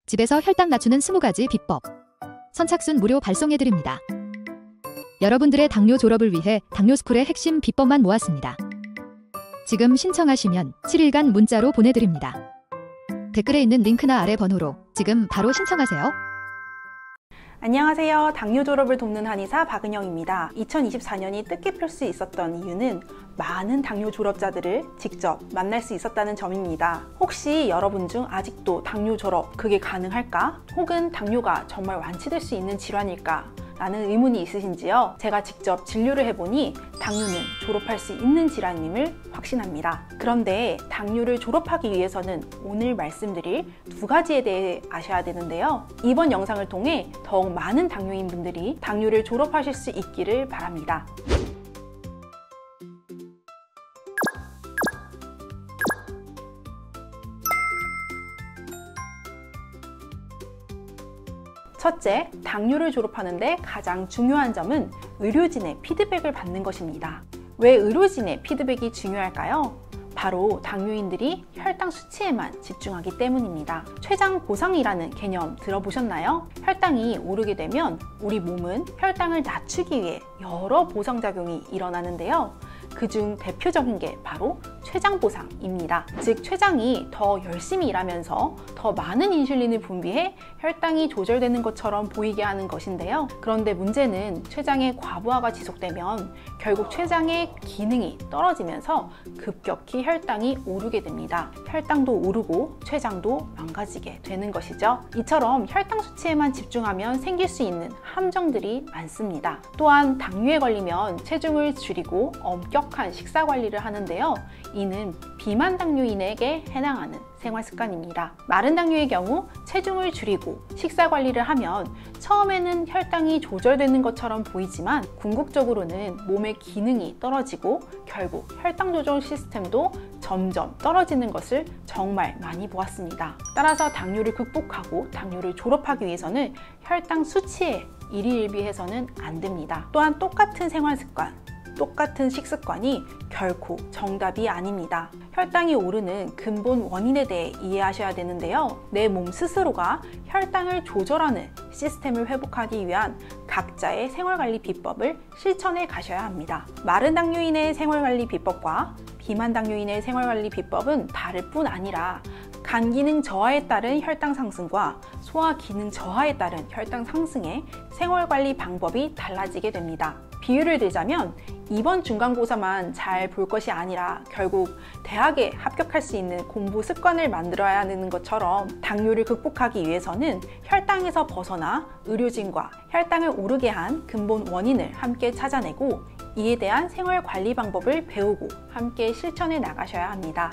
집에서 혈당 낮추는 20가지 비법. 선착순 무료 발송해드립니다. 여러분들의 당뇨 졸업을 위해 당뇨스쿨의 핵심 비법만 모았습니다. 지금 신청하시면 7일간 문자로 보내드립니다. 댓글에 있는 링크나 아래 번호로 지금 바로 신청하세요. 안녕하세요. 당뇨 졸업을 돕는 한의사 박은영입니다. 2024년이 뜻깊을 수 있었던 이유는 많은 당뇨 졸업자들을 직접 만날 수 있었다는 점입니다. 혹시 여러분 중 아직도 당뇨 졸업 그게 가능할까? 혹은 당뇨가 정말 완치될 수 있는 질환일까? 라는 의문이 있으신지요? 제가 직접 진료를 해보니 당뇨는 졸업할 수 있는 질환임을 확신합니다. 그런데 당뇨를 졸업하기 위해서는 오늘 말씀드릴 두 가지에 대해 아셔야 되는데요. 이번 영상을 통해 더욱 많은 당뇨인 분들이 당뇨를 졸업하실 수 있기를 바랍니다. 첫째, 당뇨를 졸업하는데 가장 중요한 점은 의료진의 피드백을 받는 것입니다. 왜 의료진의 피드백이 중요할까요? 바로 당뇨인들이 혈당 수치에만 집중하기 때문입니다. 췌장 보상이라는 개념 들어보셨나요? 혈당이 오르게 되면 우리 몸은 혈당을 낮추기 위해 여러 보상작용이 일어나는데요. 그중 대표적인 게 바로 췌장 보상입니다. 즉 췌장이 더 열심히 일하면서 더 많은 인슐린을 분비해 혈당이 조절되는 것처럼 보이게 하는 것인데요. 그런데 문제는 췌장의 과부하가 지속되면 결국 췌장의 기능이 떨어지면서 급격히 혈당이 오르게 됩니다. 혈당도 오르고 췌장도 망가지게 되는 것이죠. 이처럼 혈당 수치에만 집중하면 생길 수 있는 함정들이 많습니다. 또한 당뇨에 걸리면 체중을 줄이고 엄격한 식사 관리를 하는데요. 이는 비만 당뇨인에게 해당하는 생활 습관입니다. 마른 당뇨의 경우 체중을 줄이고 식사 관리를 하면 처음에는 혈당이 조절되는 것처럼 보이지만 궁극적으로는 몸의 기능이 떨어지고 결국 혈당 조절 시스템도 점점 떨어지는 것을 정말 많이 보았습니다. 따라서 당뇨를 극복하고 당뇨를 졸업하기 위해서는 혈당 수치에 일희일비해서는 안 됩니다. 또한 똑같은 생활 습관, 똑같은 식습관이 결코 정답이 아닙니다. 혈당이 오르는 근본 원인에 대해 이해하셔야 되는데요. 내 몸 스스로가 혈당을 조절하는 시스템을 회복하기 위한 각자의 생활관리 비법을 실천해 가셔야 합니다. 마른 당뇨인의 생활관리 비법과 비만 당뇨인의 생활관리 비법은 다를 뿐 아니라 간 기능 저하에 따른 혈당 상승과 소화 기능 저하에 따른 혈당 상승의 생활관리 방법이 달라지게 됩니다. 비유를 들자면 이번 중간고사만 잘 볼 것이 아니라 결국 대학에 합격할 수 있는 공부 습관을 만들어야 하는 것처럼 당뇨를 극복하기 위해서는 혈당에서 벗어나 의료진과 혈당을 오르게 한 근본 원인을 함께 찾아내고 이에 대한 생활관리 방법을 배우고 함께 실천해 나가셔야 합니다.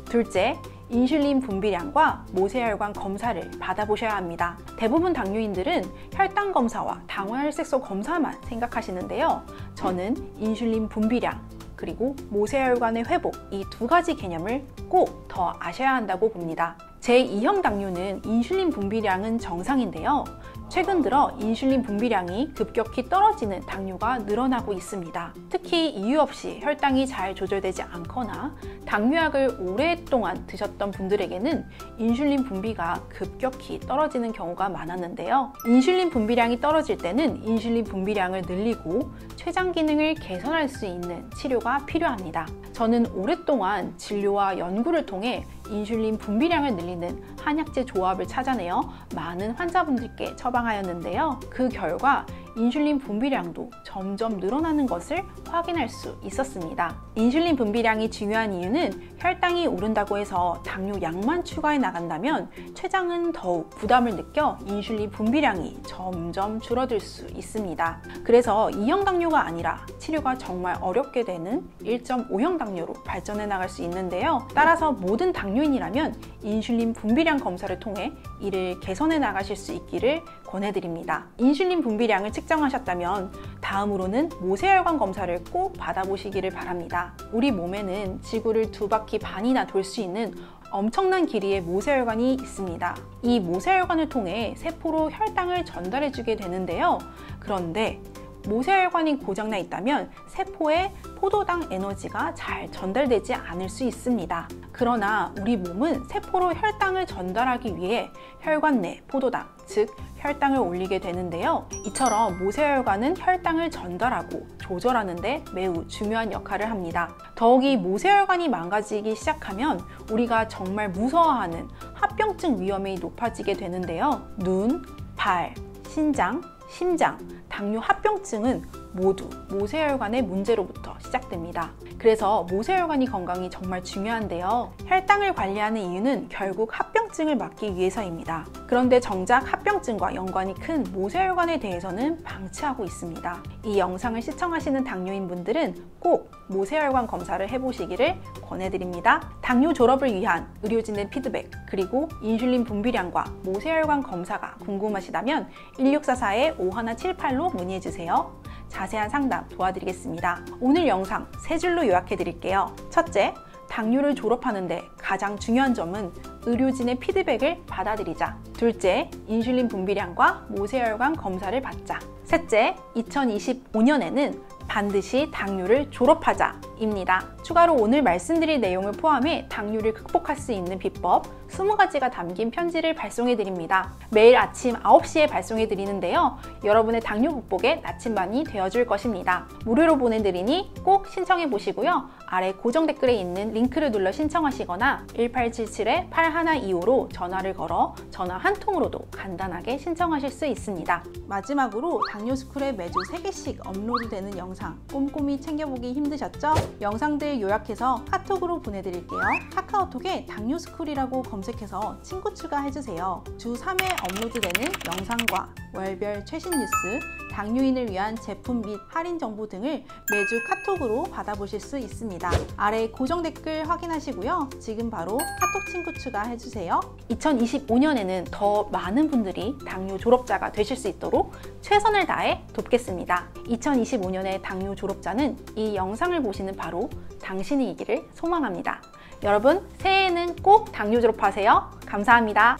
둘째, 인슐린 분비량과 모세혈관 검사를 받아보셔야 합니다. 대부분 당뇨인들은 혈당 검사와 당화혈색소 검사만 생각하시는데요. 저는 인슐린 분비량 그리고 모세혈관의 회복 이 두 가지 개념을 꼭 더 아셔야 한다고 봅니다. 제2형 당뇨는 인슐린 분비량은 정상인데요. 최근 들어 인슐린 분비량이 급격히 떨어지는 당뇨가 늘어나고 있습니다. 특히 이유 없이 혈당이 잘 조절되지 않거나 당뇨약을 오랫동안 드셨던 분들에게는 인슐린 분비가 급격히 떨어지는 경우가 많았는데요. 인슐린 분비량이 떨어질 때는 인슐린 분비량을 늘리고 췌장 기능을 개선할 수 있는 치료가 필요합니다. 저는 오랫동안 진료와 연구를 통해 인슐린 분비량을 늘리는 한약재 조합을 찾아내어 많은 환자분들께 처방하였는데요. 그 결과 인슐린 분비량도 점점 늘어나는 것을 확인할 수 있었습니다. 인슐린 분비량이 중요한 이유는 혈당이 오른다고 해서 당뇨약만 추가해 나간다면 췌장은 더욱 부담을 느껴 인슐린 분비량이 점점 줄어들 수 있습니다. 그래서 2형 당뇨가 아니라 치료가 정말 어렵게 되는 1.5형 당뇨로 발전해 나갈 수 있는데요. 따라서 모든 당뇨인이라면 인슐린 분비량 검사를 통해 이를 개선해 나가실 수 있기를 권해드립니다. 인슐린 분비량을 측정하셨다면 다음으로는 모세혈관 검사를 꼭 받아보시기를 바랍니다. 우리 몸에는 지구를 2바퀴 반이나 돌 수 있는 엄청난 길이의 모세혈관이 있습니다. 이 모세혈관을 통해 세포로 혈당을 전달해주게 되는데요. 그런데 모세혈관이 고장나 있다면 세포에 포도당 에너지가 잘 전달되지 않을 수 있습니다. 그러나 우리 몸은 세포로 혈당을 전달하기 위해 혈관 내 포도당, 즉 혈당을 올리게 되는데요. 이처럼 모세혈관은 혈당을 전달하고 조절하는 데 매우 중요한 역할을 합니다. 더욱이 모세혈관이 망가지기 시작하면 우리가 정말 무서워하는 합병증 위험이 높아지게 되는데요. 눈, 발, 신장, 심장, 당뇨 합병증은 모두 모세혈관의 문제로부터 시작됩니다. 그래서 모세혈관이 건강이 정말 중요한데요. 혈당을 관리하는 이유는 결국 합병증을 막기 위해서입니다. 그런데 정작 합병증과 연관이 큰 모세혈관에 대해서는 방치하고 있습니다. 이 영상을 시청하시는 당뇨인 분들은 꼭 모세혈관 검사를 해보시기를 권해드립니다. 당뇨 졸업을 위한 의료진의 피드백, 그리고 인슐린 분비량과 모세혈관 검사가 궁금하시다면 1644-5178로 문의해주세요. 자세한 상담 도와드리겠습니다. 오늘 영상 세 줄로 요약해 드릴게요. 첫째, 당뇨를 졸업하는데 가장 중요한 점은 의료진의 피드백을 받아들이자. 둘째, 인슐린 분비량과 모세혈관 검사를 받자. 셋째, 2025년에는 반드시 당뇨를 졸업하자 입니다. 추가로 오늘 말씀드릴 내용을 포함해 당뇨를 극복할 수 있는 비법 20가지가 담긴 편지를 발송해 드립니다. 매일 아침 9시에 발송해 드리는데요. 여러분의 당뇨 극복의 나침반이 되어줄 것입니다. 무료로 보내드리니 꼭 신청해 보시고요. 아래 고정 댓글에 있는 링크를 눌러 신청하시거나 1877-8125로 전화를 걸어 전화 한 통으로도 간단하게 신청하실 수 있습니다. 마지막으로 당뇨스쿨에 매주 3개씩 업로드되는 영상 꼼꼼히 챙겨보기 힘드셨죠? 영상들 요약해서 카톡으로 보내드릴게요. 카카오톡에 당뇨스쿨이라고 검색해서 친구 추가해주세요. 주 3회 업로드되는 영상과 월별 최신 뉴스, 당뇨인을 위한 제품 및 할인 정보 등을 매주 카톡으로 받아보실 수 있습니다. 아래 고정 댓글 확인하시고요. 지금 바로 카톡 친구 추가해주세요. 2025년에는 더 많은 분들이 당뇨 졸업자가 되실 수 있도록 최선을 다해 돕겠습니다. 2025년의 당뇨 졸업자는 이 영상을 보시는 바로 당신이기를 소망합니다. 여러분, 새해에는 꼭 당뇨 졸업하세요. 감사합니다.